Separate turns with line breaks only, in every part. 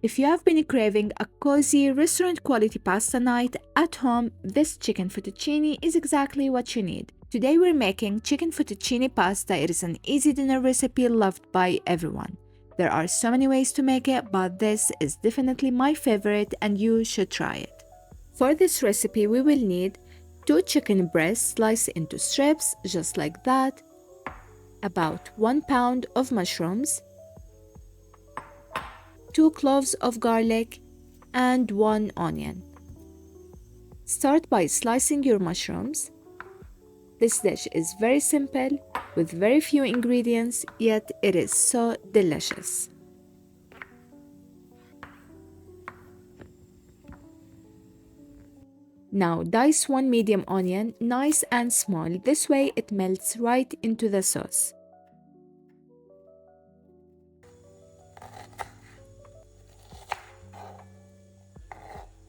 If you have been craving a cozy restaurant-quality pasta night at home, this chicken fettuccine is exactly what you need. Today we're making chicken fettuccine pasta. It is an easy dinner recipe loved by everyone. There are so many ways to make it, but this is definitely my favorite and you should try it. For this recipe, we will need 2 chicken breasts sliced into strips, just like that, about 1 pound of mushrooms, 2 cloves of garlic, and 1 onion. Start by slicing your mushrooms. This dish is very simple, with very few ingredients, yet it is so delicious. Now dice 1 medium onion, nice and small, this way it melts right into the sauce.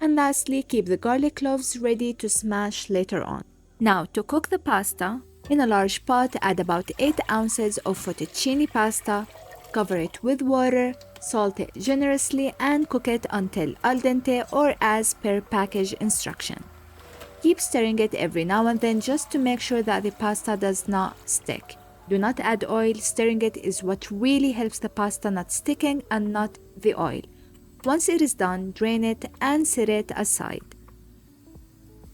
And lastly, keep the garlic cloves ready to smash later on. Now, to cook the pasta, in a large pot, add about 8 ounces of fettuccine pasta, cover it with water, salt it generously, and cook it until al dente or as per package instruction. Keep stirring it every now and then just to make sure that the pasta does not stick. Do not add oil. Stirring it is what really helps the pasta not sticking and not the oil. Once it is done, drain it and set it aside.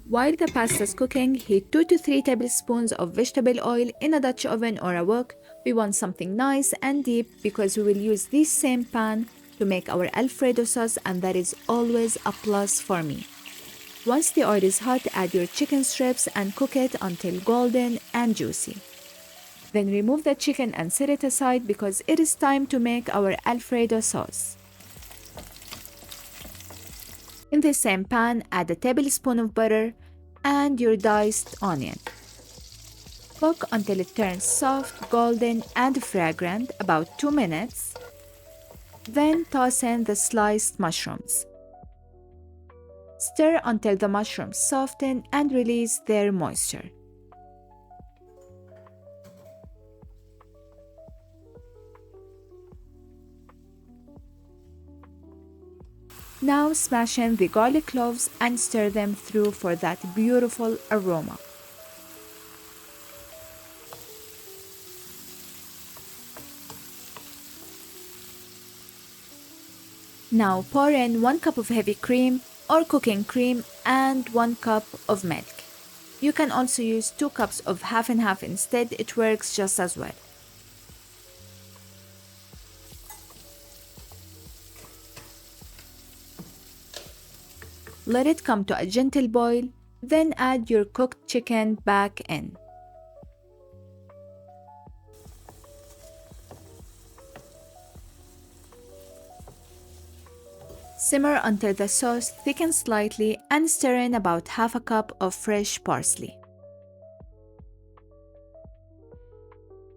While the pasta is cooking, heat 2 to 3 tablespoons of vegetable oil in a Dutch oven or a wok. We want something nice and deep because we will use this same pan to make our Alfredo sauce, and that is always a plus for me. Once the oil is hot, add your chicken strips and cook it until golden and juicy. Then remove the chicken and set it aside because it is time to make our Alfredo sauce. In the same pan, add a tablespoon of butter and your diced onion. Cook until it turns soft, golden, and fragrant, about 2 minutes. Then toss in the sliced mushrooms. Stir until the mushrooms soften and release their moisture. Now smash in the garlic cloves and stir them through for that beautiful aroma. Now pour in 1 cup of heavy cream or cooking cream and 1 cup of milk. You can also use 2 cups of half and half instead, it works just as well. Let it come to a gentle boil, then add your cooked chicken back in. Simmer until the sauce thickens slightly and stir in about half a cup of fresh parsley.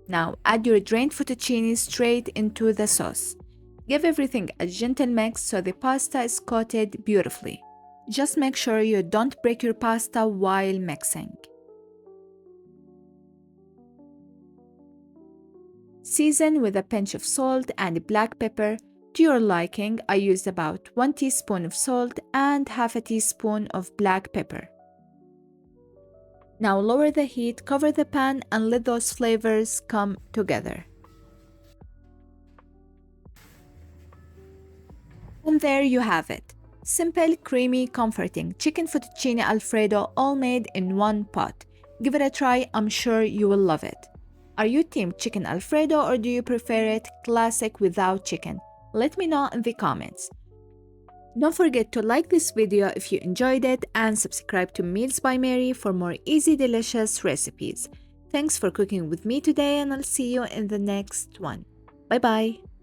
Now add your drained fettuccine straight into the sauce. Give everything a gentle mix so the pasta is coated beautifully. Just make sure you don't break your pasta while mixing. Season with a pinch of salt and black pepper to your liking. I used about 1 teaspoon of salt and half a teaspoon of black pepper. Now lower the heat, cover the pan, and let those flavors come together. And there you have it. Simple, creamy, comforting chicken fettuccine Alfredo, all made in one pot. Give it a try, I'm sure you will love it. Are you team chicken Alfredo or do you prefer it classic without chicken? Let me know in the comments. Don't forget to like this video if you enjoyed it and subscribe to Meals by Mary for more easy, delicious recipes. Thanks for cooking with me today and I'll see you in the next one. Bye bye.